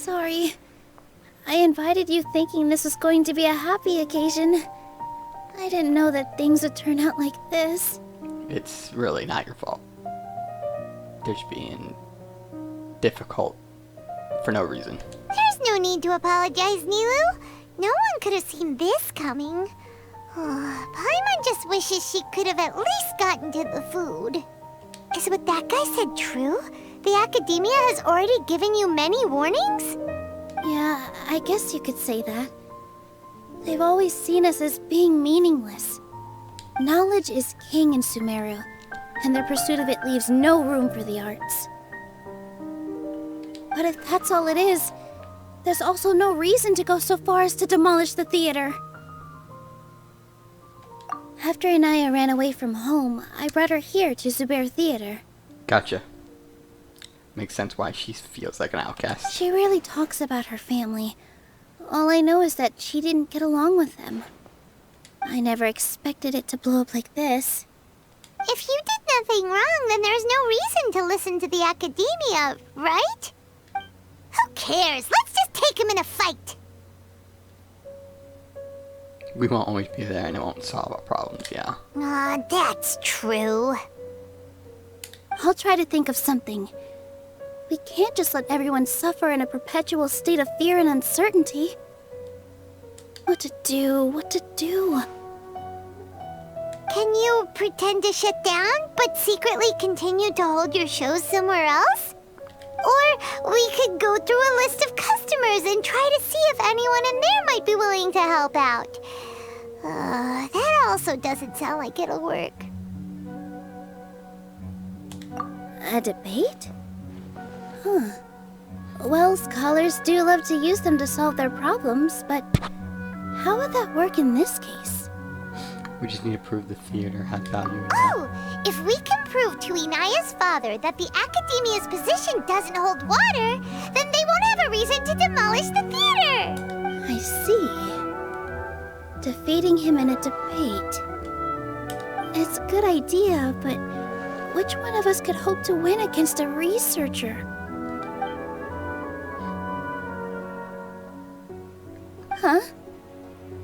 sorry. I invited you thinking this was going to be a happy occasion. I didn't know that things would turn out like this. It's really not your fault. They're just being difficult for no reason. There's no need to apologize, Nilou. No one could have seen this coming. Paimon just wishes she could have at least gotten to the food. Is what that guy said true? The Academia has already given you many warnings? Yeah, I guess you could say that. They've always seen us as being meaningless. Knowledge is king in Sumeru, and their pursuit of it leaves no room for the arts. But if that's all it is, there's also no reason to go so far as to demolish the theater. After Inaya ran away from home, I brought her here to Zubair Theater. Gotcha. Makes sense why she feels like an outcast. She rarely talks about her family. All I know is that she didn't get along with them. I never expected it to blow up like this. If you did nothing wrong, then there's no reason to listen to the Academia, right? Who cares? Let's just take him in a fight! We won't always be there and it won't solve our problems, yeah. Aw, that's true. I'll try to think of something. We can't just let everyone suffer in a perpetual state of fear and uncertainty. What to do? Can you pretend to shut down, but secretly continue to hold your shows somewhere else? Or we could go through a list of customers and try to see if anyone in there might be willing to help out. That also doesn't sound like it'll work. A debate? Huh. Well, scholars do love to use them to solve their problems, but how would that work in this case? We just need to prove the theater had value. Oh! If we can prove to Inaya's father that the Academia's position doesn't hold water, then they won't have a reason to demolish the theater! I see. Defeating him in a debate. It's a good idea, but which one of us could hope to win against a researcher? Huh?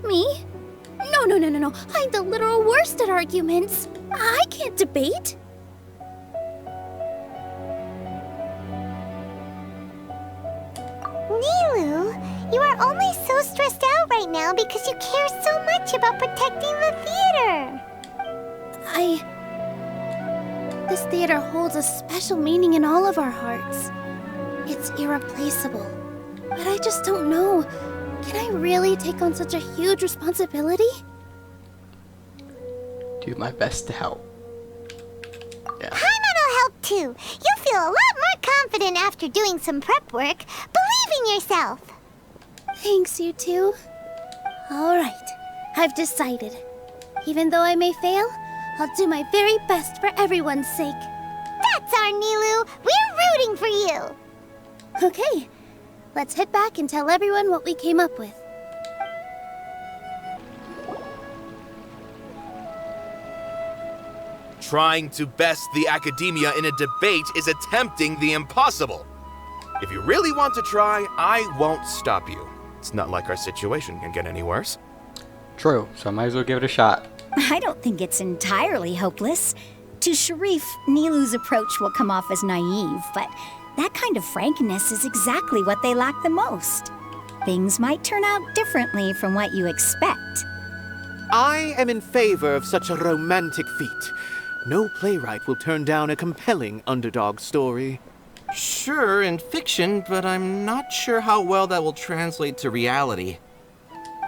Me? No. I'm the literal worst at arguments. I can't debate. Nilou, you are only so stressed out right now because you care so much about protecting the theater. This theater holds a special meaning in all of our hearts. It's irreplaceable. But I just don't know. Can I really take on such a huge responsibility? Do my best to help. Yeah. Paimon will help too. You'll feel a lot more confident after doing some prep work. Believe in yourself. Thanks, you two. All right, I've decided. Even though I may fail, I'll do my very best for everyone's sake. That's our Nilou. We're rooting for you. Okay, let's head back and tell everyone what we came up with. Trying to best the Academia in a debate is attempting the impossible. If you really want to try, I won't stop you. It's not like our situation can get any worse. True, so I might as well give it a shot. I don't think it's entirely hopeless. To Sharif, Nilou's approach will come off as naive, but that kind of frankness is exactly what they lack the most. Things might turn out differently from what you expect. I am in favor of such a romantic feat. No playwright will turn down a compelling underdog story. Sure, in fiction, but I'm not sure how well that will translate to reality.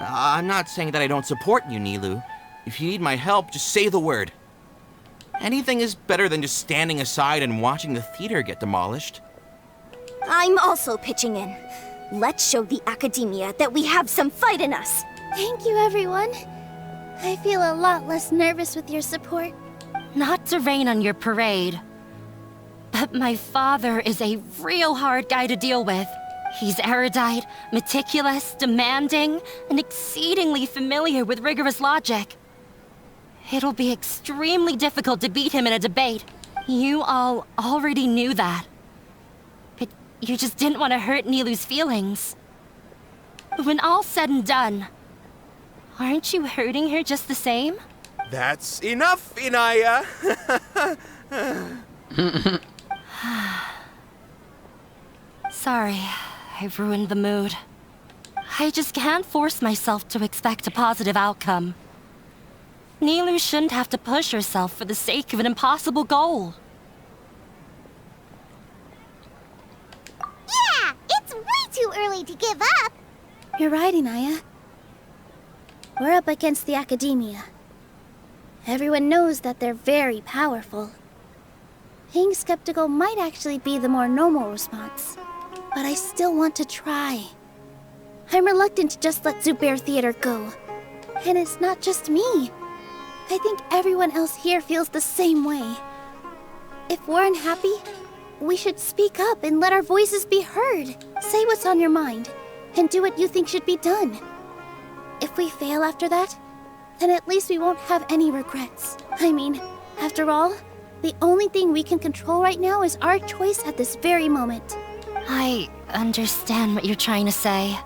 I'm not saying that I don't support you, Nilou. If you need my help, just say the word. Anything is better than just standing aside and watching the theater get demolished. I'm also pitching in. Let's show the Academia that we have some fight in us. Thank you, everyone. I feel a lot less nervous with your support. Not to rain on your parade, but my father is a real hard guy to deal with. He's erudite, meticulous, demanding, and exceedingly familiar with rigorous logic. It'll be extremely difficult to beat him in a debate. You all already knew that. But You just didn't want to hurt Nilou's feelings. But when all's said and done, aren't you hurting her just the same? That's enough, Inaya. Sorry, I ruined the mood. I just can't force myself to expect a positive outcome. Nilou shouldn't have to push herself for the sake of an impossible goal. Yeah, it's way too early to give up. You're right, Inaya. We're up against the Academia. Everyone knows that they're very powerful. Being skeptical might actually be the more normal response, but I still want to try. I'm reluctant to just let Zubair Theater go. And it's not just me. I think everyone else here feels the same way. If we're unhappy, we should speak up and let our voices be heard. Say what's on your mind, and do what you think should be done. If we fail after that, then at least we won't have any regrets. I mean, after all, the only thing we can control right now is our choice at this very moment. I understand what you're trying to say.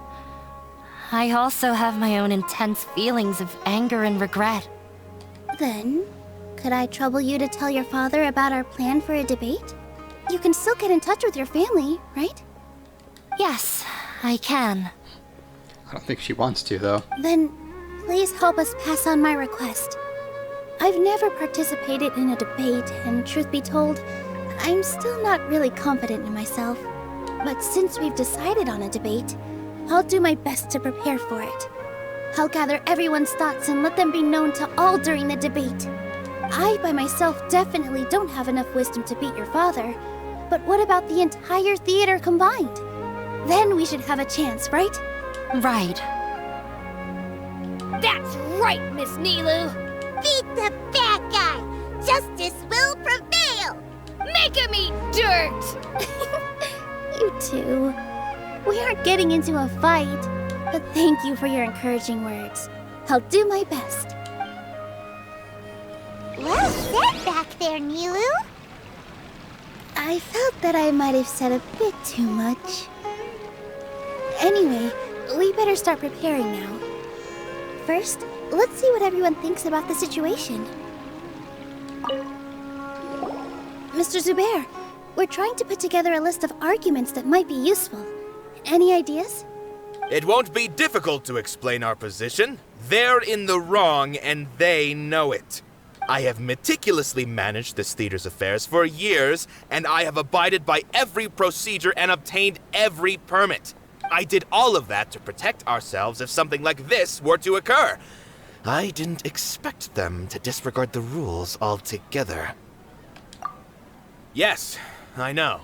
I also have my own intense feelings of anger and regret. Then, could I trouble you to tell your father about our plan for a debate? You can still get in touch with your family, right? Yes, I can. I don't think she wants to, though. Then, please help us pass on my request. I've never participated in a debate, and truth be told, I'm still not really confident in myself. But since we've decided on a debate, I'll do my best to prepare for it. I'll gather everyone's thoughts and let them be known to all during the debate. I, by myself, definitely don't have enough wisdom to beat your father. But what about the entire theater combined? Then we should have a chance, right? Right. That's right, Miss Nilou. Beat the bad guy. Justice will prevail. Make him eat dirt. You two. We aren't getting into a fight, but thank you for your encouraging words. I'll do my best. Well said back there, Nilou. I felt that I might have said a bit too much. Anyway, we better start preparing now. First, let's see what everyone thinks about the situation. Mr. Zubair, we're trying to put together a list of arguments that might be useful. Any ideas? It won't be difficult to explain our position. They're in the wrong, and they know it. I have meticulously managed this theater's affairs for years, and I have abided by every procedure and obtained every permit. I did all of that to protect ourselves if something like this were to occur. I didn't expect them to disregard the rules altogether. Yes, I know.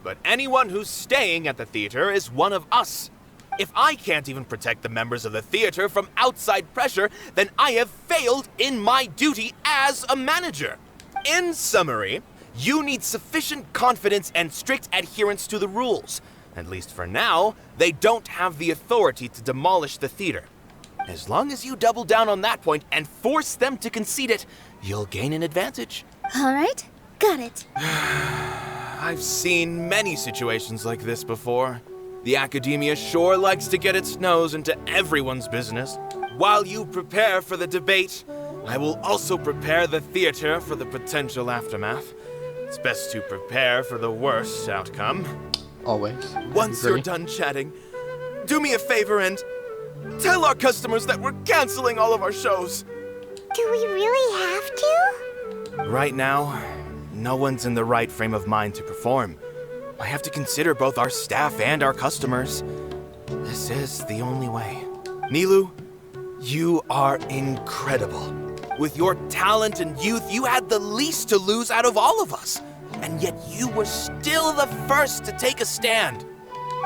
But anyone who's staying at the theater is one of us. If I can't even protect the members of the theater from outside pressure, then I have failed in my duty as a manager. In summary, you need sufficient confidence and strict adherence to the rules. At least for now, they don't have the authority to demolish the theater. As long as you double down on that point and force them to concede it, you'll gain an advantage. All right, got it. I've seen many situations like this before. The Academia sure likes to get its nose into everyone's business. While you prepare for the debate, I will also prepare the theater for the potential aftermath. It's best to prepare for the worst outcome. Always. Once Agree. you're done chatting, do me a favor and tell our customers that we're canceling all of our shows. Do we really have to? Right now, no one's in the right frame of mind to perform. I have to consider both our staff and our customers. This is the only way. Nilou, you are incredible. With your talent and youth, you had the least to lose out of all of us. And yet you were still the first to take a stand.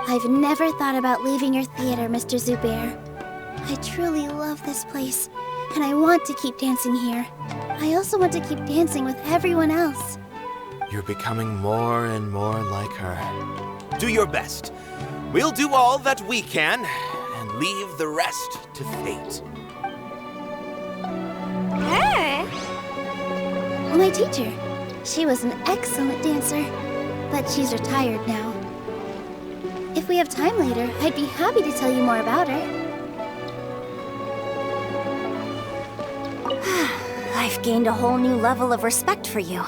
I've never thought about leaving your theater, Mr. Zubair. I truly love this place, and I want to keep dancing here. I also want to keep dancing with everyone else. You're becoming more and more like her. Do your best. We'll do all that we can, and leave the rest to fate. My teacher. She was an excellent dancer, but she's retired now. If we have time later, I'd be happy to tell you more about her. I've gained a whole new level of respect for you.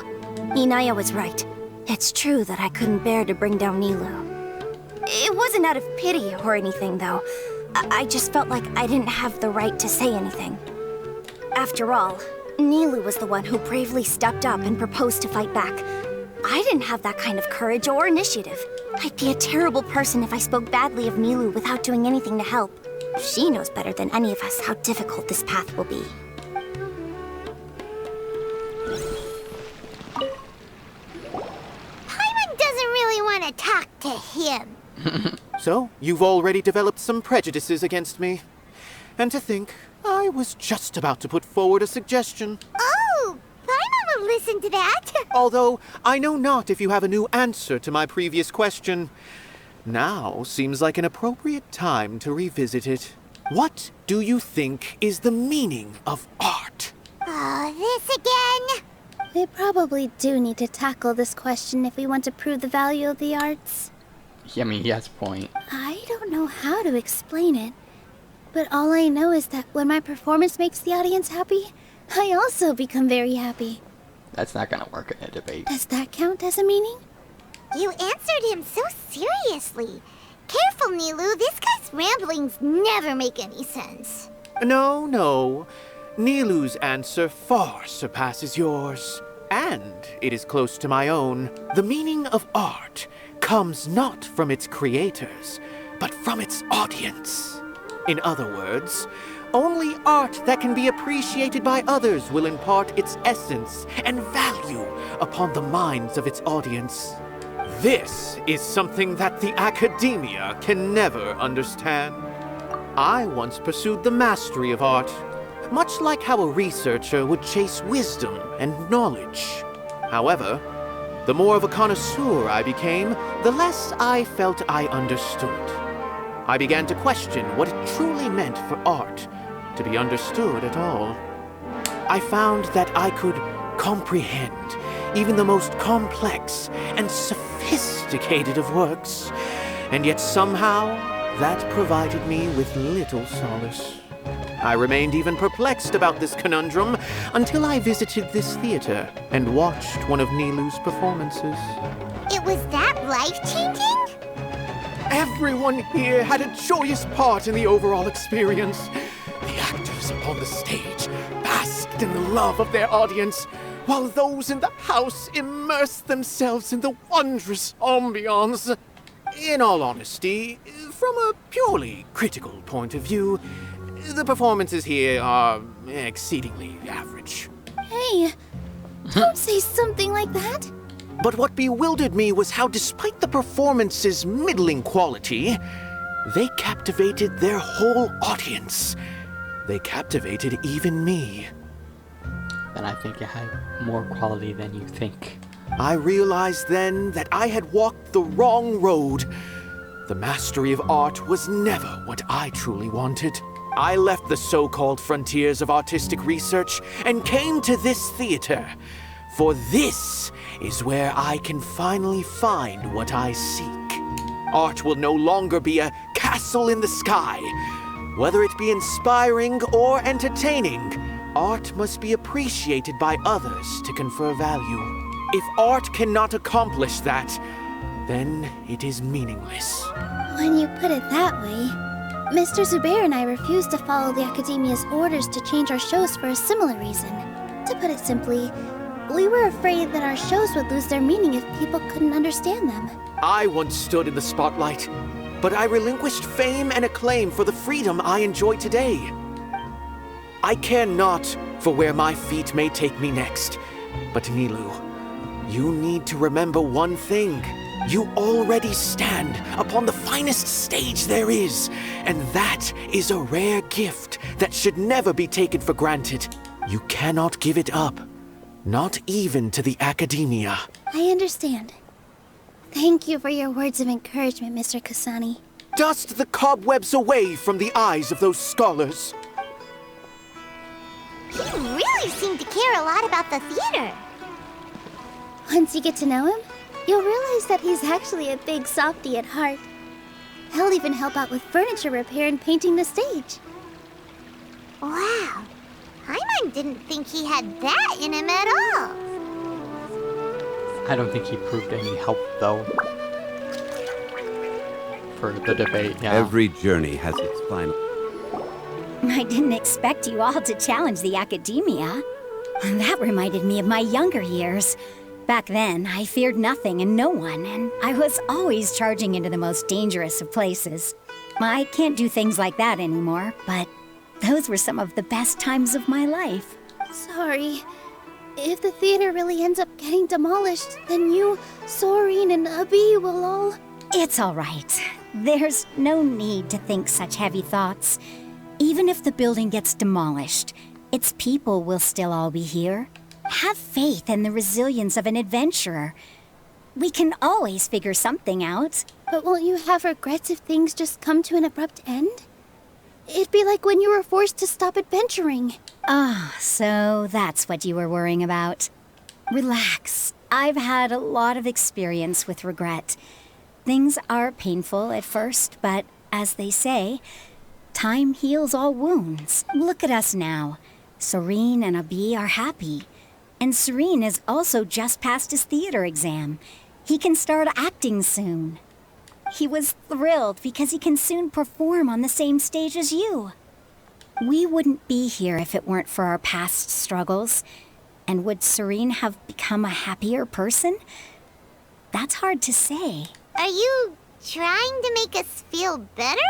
Inaya was right. It's true that I couldn't bear to bring down Nilou. It wasn't out of pity or anything, though. I just felt like I didn't have the right to say anything. After all, Nilou was the one who bravely stepped up and proposed to fight back. I didn't have that kind of courage or initiative. I'd be a terrible person if I spoke badly of Nilou without doing anything to help. She knows better than any of us how difficult this path will be. Paimon doesn't really want to talk to him. So, you've already developed some prejudices against me. And to think, I was just about to put forward a suggestion. Oh, Paimon will listen to that. Although, I know not if you have a new answer to my previous question. Now seems like an appropriate time to revisit it. What do you think is the meaning of art? Oh, this again? We probably do need to tackle this question if we want to prove the value of the arts. I mean, he has a point. I don't know how to explain it, but all I know is that when my performance makes the audience happy, I also become very happy. That's not gonna work in a debate. Does that count as a meaning? You answered him so seriously. Careful, Nilou. This guy's ramblings never make any sense. No. Nilou's answer far surpasses yours. And it is close to my own. The meaning of art comes not from its creators, but from its audience. In other words, only art that can be appreciated by others will impart its essence and value upon the minds of its audience. This is something that the academia can never understand. I once pursued the mastery of art, much like how a researcher would chase wisdom and knowledge. However, the more of a connoisseur I became, the less I felt I understood. I began to question what it truly meant for art to be understood at all. I found that I could comprehend even the most complex and sophisticated of works, and yet somehow that provided me with little solace. I remained even perplexed about this conundrum until I visited this theater and watched one of Nilou's performances. It was that life-changing? Everyone here had a joyous part in the overall experience. The actors upon the stage basked in the love of their audience, while those in the house immersed themselves in the wondrous ambiance. In all honesty, from a purely critical point of view, the performances here are exceedingly average. Hey, don't say something like that. But what bewildered me was how, despite the performance's middling quality, they captivated their whole audience. They captivated even me. Then I think it had more quality than you think. I realized then that I had walked the wrong road. The mastery of art was never what I truly wanted. I left the so-called frontiers of artistic research and came to this theater. For this is where I can finally find what I seek. Art will no longer be a castle in the sky. Whether it be inspiring or entertaining, art must be appreciated by others to confer value. If art cannot accomplish that, then it is meaningless. When you put it that way, Mr. Zubair and I refused to follow the Academia's orders to change our shows for a similar reason. To put it simply, we were afraid that our shows would lose their meaning if people couldn't understand them. I once stood in the spotlight, but I relinquished fame and acclaim for the freedom I enjoy today. I care not for where my feet may take me next, but Nilou, you need to remember one thing. You already stand upon the finest stage there is, and that is a rare gift that should never be taken for granted. You cannot give it up, not even to the Academia. I understand. Thank you for your words of encouragement, Mr. Kasani. Dust the cobwebs away from the eyes of those scholars. He really seemed to care a lot about the theater. Once you get to know him, you'll realize that he's actually a big softie at heart. He'll even help out with furniture repair and painting the stage. Wow. Paimon didn't think he had that in him at all. I don't think he proved any help, though. For the debate, yeah. Every journey has its final. I didn't expect you all to challenge the academia. That reminded me of my younger years. Back then, I feared nothing and no one, and I was always charging into the most dangerous of places. I can't do things like that anymore, but those were some of the best times of my life. Sorry. If the theater really ends up getting demolished, then you, Soren, and Abi will all... It's all right. There's no need to think such heavy thoughts. Even if the building gets demolished, its people will still all be here. Have faith in the resilience of an adventurer. We can always figure something out. But won't you have regrets if things just come to an abrupt end? It'd be like when you were forced to stop adventuring. Ah, so that's what you were worrying about. Relax. I've had a lot of experience with regret. Things are painful at first, but as they say, time heals all wounds. Look at us now. Soren and Abi are happy. And Soren has also just passed his theater exam. He can start acting soon. He was thrilled because he can soon perform on the same stage as you. We wouldn't be here if it weren't for our past struggles. And would Soren have become a happier person? That's hard to say. Are you trying to make us feel better?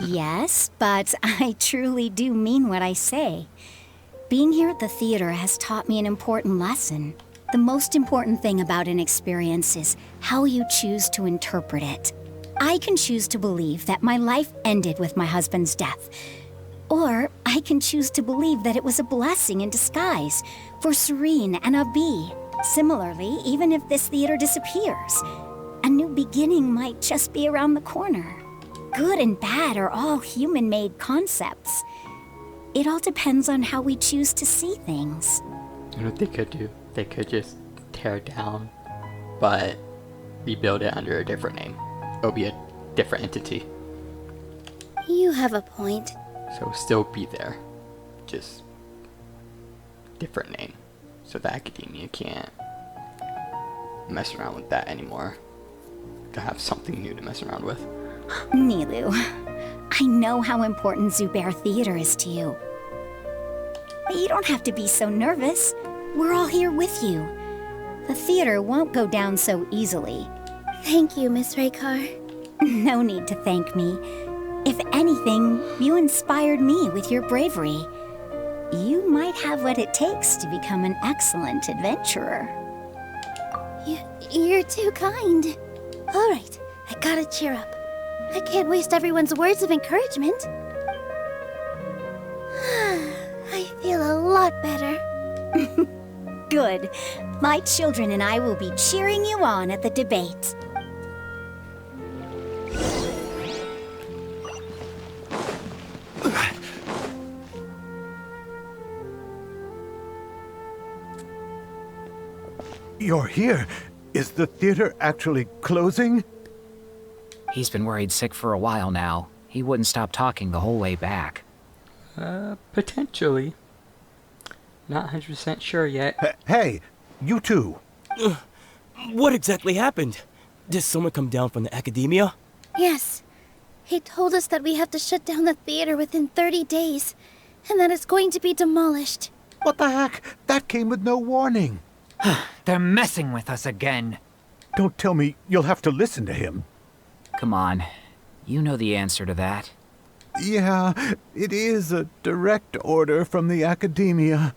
Yes, but I truly do mean what I say. Being here at the theater has taught me an important lesson. The most important thing about an experience is how you choose to interpret it. I can choose to believe that my life ended with my husband's death. Or I can choose to believe that it was a blessing in disguise for Soren and Abi. Similarly, even if this theater disappears, a new beginning might just be around the corner. Good and bad are all human-made concepts. It all depends on how we choose to see things. You know what they could do? They could just tear it down, but rebuild it under a different name. It'll be a different entity. You have a point. So still be there, just different name. So the academia can't mess around with that anymore. To have something new to mess around with. Nilou, I know how important Zubair Theater is to you. But you don't have to be so nervous. We're all here with you. The theater won't go down so easily. Thank you, Miss Raykar. No need to thank me. If anything, you inspired me with your bravery. You might have what it takes to become an excellent adventurer. You're too kind. All right, I gotta cheer up. I can't waste everyone's words of encouragement. I feel a lot better. Good. My children and I will be cheering you on at the debate. You're here. Is the theater actually closing? He's been worried sick for a while now. He wouldn't stop talking the whole way back. Potentially. Not 100% sure yet. Hey, you two. What exactly happened? Did someone come down from the academia? Yes. He told us that we have to shut down the theater within 30 days, and that it's going to be demolished. What the heck? That came with no warning. They're messing with us again. Don't tell me you'll have to listen to him. Come on. You know the answer to that. Yeah, it is a direct order from the academia.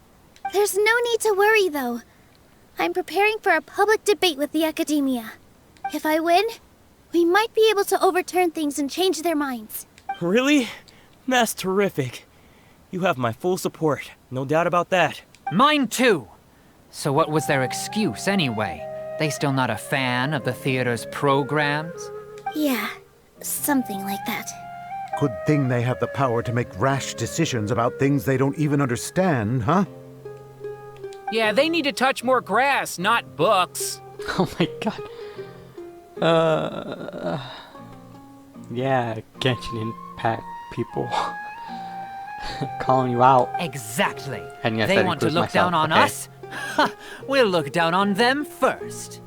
There's no need to worry, though. I'm preparing for a public debate with the academia. If I win, we might be able to overturn things and change their minds. Really? That's terrific. You have my full support, no doubt about that. Mine too! So what was their excuse anyway? They still not a fan of the theater's programs? Yeah, something like that. Good thing they have the power to make rash decisions about things they don't even understand, huh? Yeah, they need to touch more grass, not books. Oh my god. Yeah, Genshin Impact people calling you out. Exactly. And yes, they that want to includes look down myself. on Okay. us? Ha! We'll look down on them first.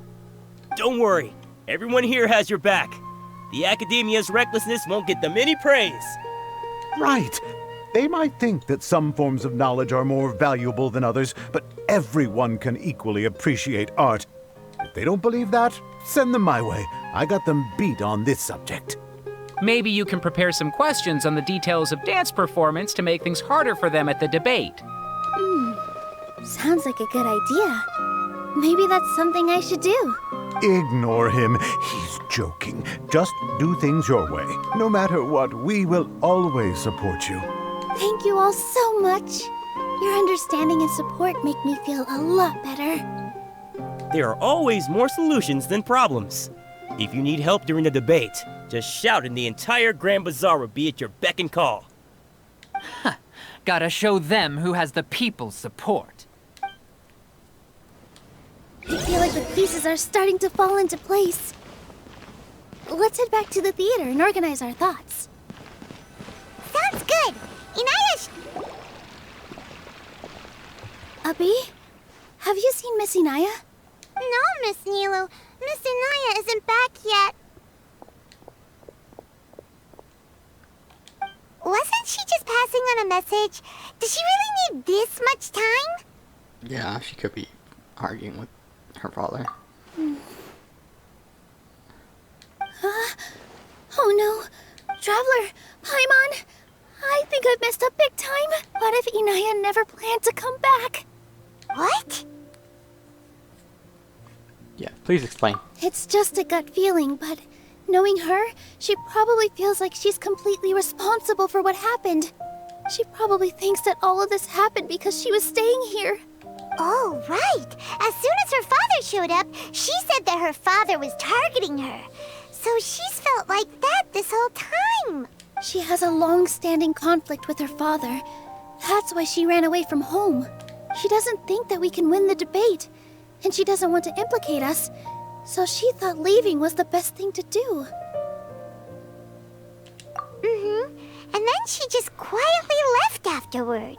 Don't worry, everyone here has your back. The Academia's recklessness won't get them any praise. Right. They might think that some forms of knowledge are more valuable than others, but everyone can equally appreciate art. If they don't believe that, send them my way. I got them beat on this subject. Maybe you can prepare some questions on the details of dance performance to make things harder for them at the debate. Sounds like a good idea. Maybe that's something I should do. Ignore him. He's joking. Just do things your way. No matter what, we will always support you. Thank you all so much. Your understanding and support make me feel a lot better. There are always more solutions than problems. If you need help during the debate, just shout and the entire Grand Bazaar will be at your beck and call. Gotta show them who has the people's support. I feel like the pieces are starting to fall into place. Let's head back to the theater and organize our thoughts. Sounds good. Inaya Abi, have you seen Miss Inaya? No, Miss Nilou. Miss Inaya isn't back yet. Wasn't she just passing on a message? Does she really need this much time? Yeah, she could be arguing with her father. Oh no. Traveler, Paimon, I think I've messed up big time. What if Inaya never planned to come back? What? Yeah, please explain. It's just a gut feeling, but knowing her, she probably feels like she's completely responsible for what happened. She probably thinks that all of this happened because she was staying here. Oh, right. As soon as her father showed up, she said that her father was targeting her. So she's felt like that this whole time. She has a long-standing conflict with her father. That's why she ran away from home. She doesn't think that we can win the debate, and she doesn't want to implicate us, so she thought leaving was the best thing to do. And then she just quietly left afterward.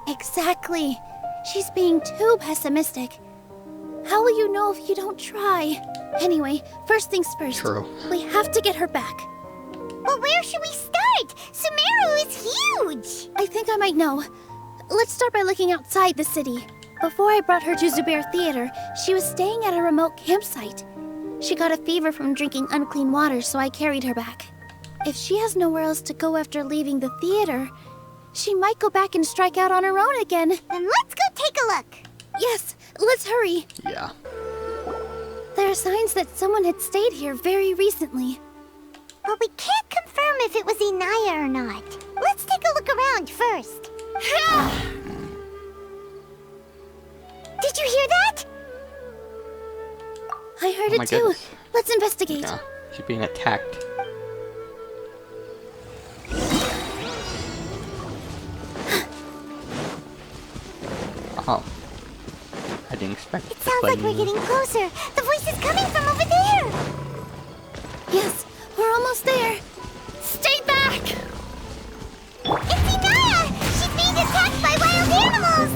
Exactly. She's being too pessimistic. How will you know if you don't try? Anyway, first things first. True. We have to get her back. But where should we start? Sumeru is huge! I think I might know. Let's start by looking outside the city. Before I brought her to Zubair Theater, she was staying at a remote campsite. She got a fever from drinking unclean water, so I carried her back. If she has nowhere else to go after leaving the theater, she might go back and strike out on her own again. Then let's go take a look. Yes, let's hurry. Yeah. There are signs that someone had stayed here very recently. But we can't confirm if it was Inaya or not. Let's take a look around first. Did you hear that? I heard Oh my it too. goodness. Let's investigate. Yeah, she's being attacked. Oh. I didn't expect It sounds like we're getting closer. The voice is coming from over there. Yes, we're almost there. Stay back! It's Inaya! She's being attacked by wild animals!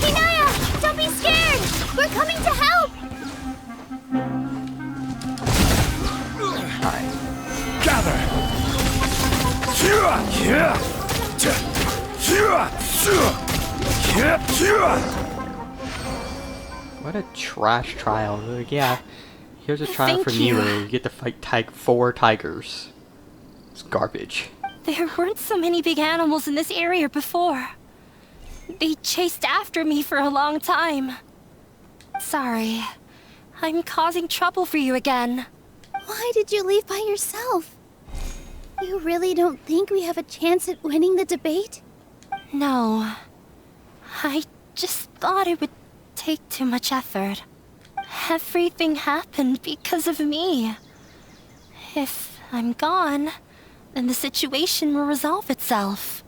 Inaya, don't be scared! We're coming to help! What a trash trial. Like, yeah, here's a trial for Thank you. Nilou. You get to fight 4 tigers. It's garbage. There weren't so many big animals in this area before. They chased after me for a long time. Sorry. I'm causing trouble for you again. Why did you leave by yourself? You really don't think we have a chance at winning the debate? No. I just thought it would take too much effort. Everything happened because of me. If I'm gone, then the situation will resolve itself.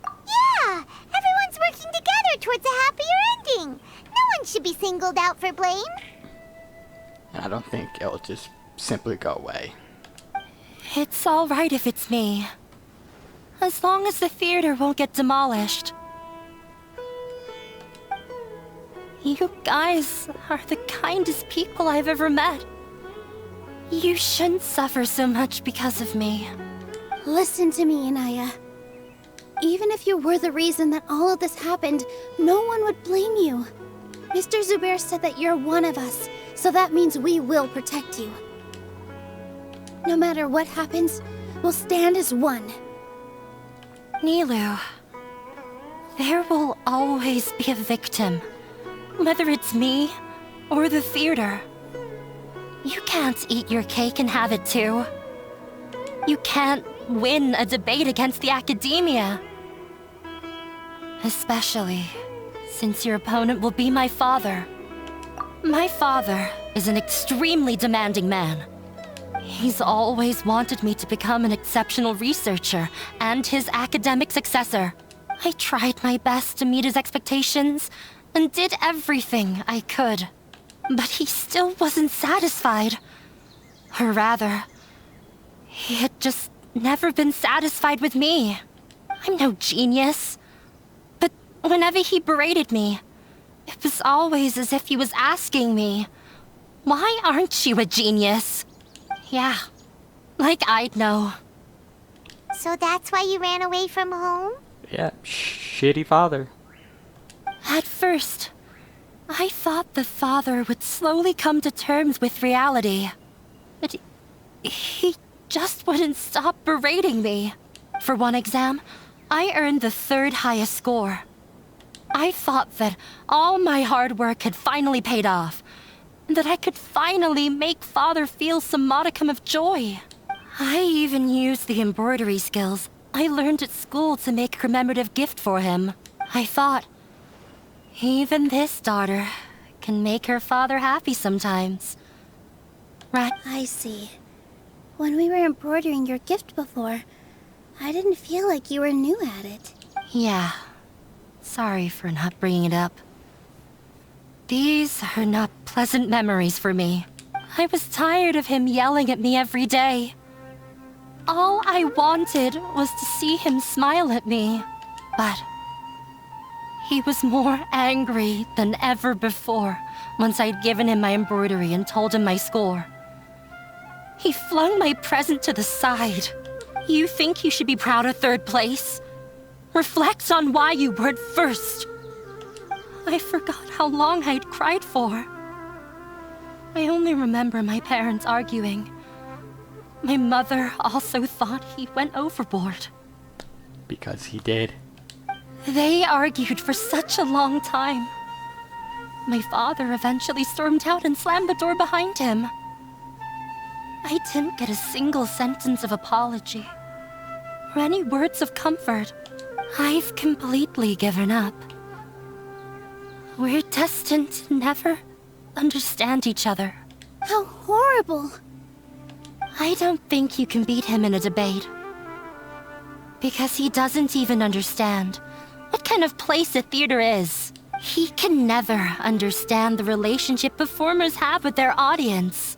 Yeah! Everyone's working together towards a happier ending. No one should be singled out for blame. I don't think it'll just simply go away. It's all right if it's me. As long as the theater won't get demolished. You guys are the kindest people I've ever met. You shouldn't suffer so much because of me. Listen to me, Inaya. Even if you were the reason that all of this happened, no one would blame you. Mr. Zubair said that you're one of us, so that means we will protect you. No matter what happens, we'll stand as one. Nilou, there will always be a victim. Whether it's me or the theater. You can't eat your cake and have it too. You can't win a debate against the academia. Especially since your opponent will be my father. My father is an extremely demanding man. He's always wanted me to become an exceptional researcher and his academic successor. I tried my best to meet his expectations and did everything I could. But he still wasn't satisfied. Or rather, he had just never been satisfied with me. I'm no genius. But whenever he berated me, it was always as if he was asking me, "Why aren't you a genius?" Yeah, like I'd know. So that's why you ran away from home? Yeah, shitty father. At first, I thought the father would slowly come to terms with reality. But he just wouldn't stop berating me. For one exam, I earned the 3rd highest score. I thought that all my hard work had finally paid off, and that I could finally make father feel some modicum of joy. I even used the embroidery skills I learned at school to make a commemorative gift for him. I thought, even this daughter can make her father happy sometimes. Right? I see. When we were embroidering your gift before, I didn't feel like you were new at it. Yeah. Sorry for not bringing it up. These are not pleasant memories for me. I was tired of him yelling at me every day. All I wanted was to see him smile at me. But he was more angry than ever before once I'd given him my embroidery and told him my score. He flung my present to the side. You think you should be proud of 3rd place? Reflect on why you weren't first. I forgot how long I'd cried for. I only remember my parents arguing. My mother also thought he went overboard. Because he did. They argued for such a long time. My father eventually stormed out and slammed the door behind him. I didn't get a single sentence of apology or any words of comfort. I've completely given up. We're destined to never understand each other. How horrible! I don't think you can beat him in a debate. Because he doesn't even understand what kind of place a theater is. He can never understand the relationship performers have with their audience.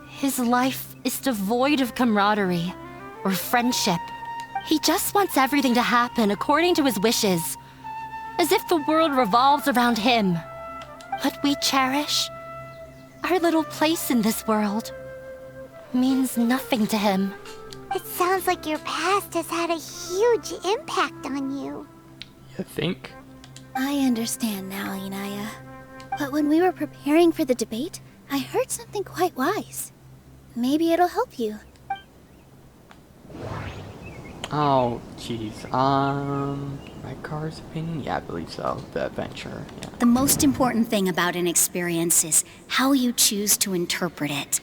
His life is devoid of camaraderie or friendship. He just wants everything to happen according to his wishes, as if the world revolves around him. What we cherish, our little place in this world, means nothing to him. It sounds like your past has had a huge impact on you. You think? I understand now, Inaya. But when we were preparing for the debate, I heard something quite wise. Maybe it'll help you. Oh, jeez. My car's opinion? Yeah, I believe so. The adventure, yeah. The most important thing about an experience is how you choose to interpret it.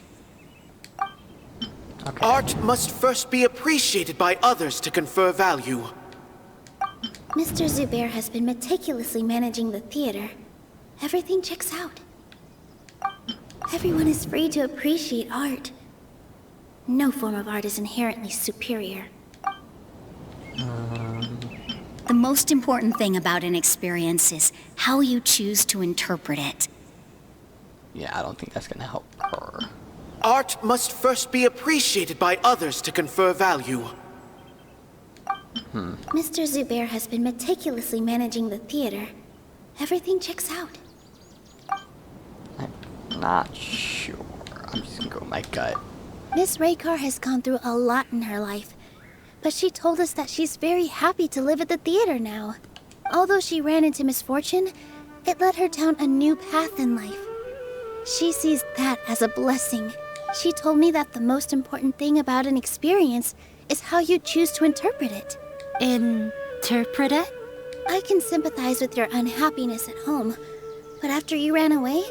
Okay. Art must first be appreciated by others to confer value. Mr. Zubair has been meticulously managing the theater. Everything checks out. Everyone is free to appreciate art. No form of art is inherently superior. The most important thing about an experience is how you choose to interpret it. Yeah, I don't think that's gonna help her. Art must first be appreciated by others to confer value. Mr. Zubair has been meticulously managing the theater. Everything checks out. I'm not sure. I'm just gonna go with my gut. Miss Raykar has gone through a lot in her life, but she told us that she's very happy to live at the theater now. Although she ran into misfortune, it led her down a new path in life. She sees that as a blessing. She told me that the most important thing about an experience is how you choose to interpret it. Interpret it? I can sympathize with your unhappiness at home, but after you ran away,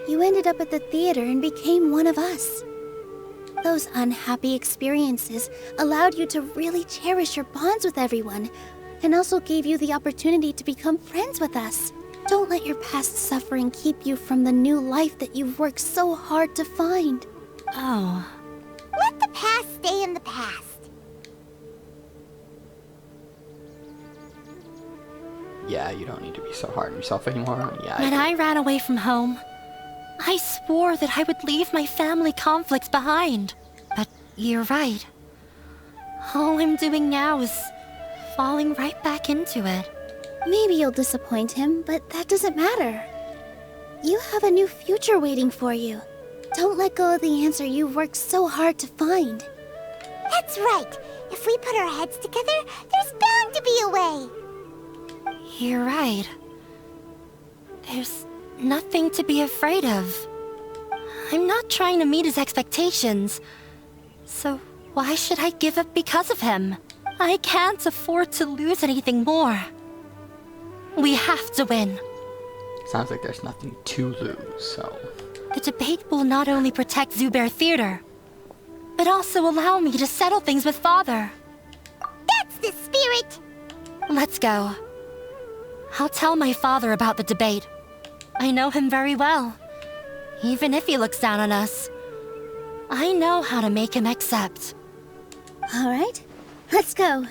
you ended up at the theater and became one of us. Those unhappy experiences allowed you to really cherish your bonds with everyone, and also gave you the opportunity to become friends with us. Don't let your past suffering keep you from the new life that you've worked so hard to find. Oh. Let the past stay in the past. Yeah, you don't need to be so hard on yourself anymore. Yeah. When I ran away from home, I swore that I would leave my family conflicts behind. But you're right. All I'm doing now is falling right back into it. Maybe you'll disappoint him, but that doesn't matter. You have a new future waiting for you. Don't let go of the answer you've worked so hard to find. That's right. If we put our heads together, there's bound to be a way. You're right. There's nothing to be afraid of. I'm not trying to meet his expectations. So why should I give up because of him? I can't afford to lose anything more. We have to win. Sounds like there's nothing to lose, so... The debate will not only protect Zubair Theater, but also allow me to settle things with Father. That's the spirit! Let's go. I'll tell my father about the debate. I know him very well. Even if he looks down on us, I know how to make him accept. All right, let's go.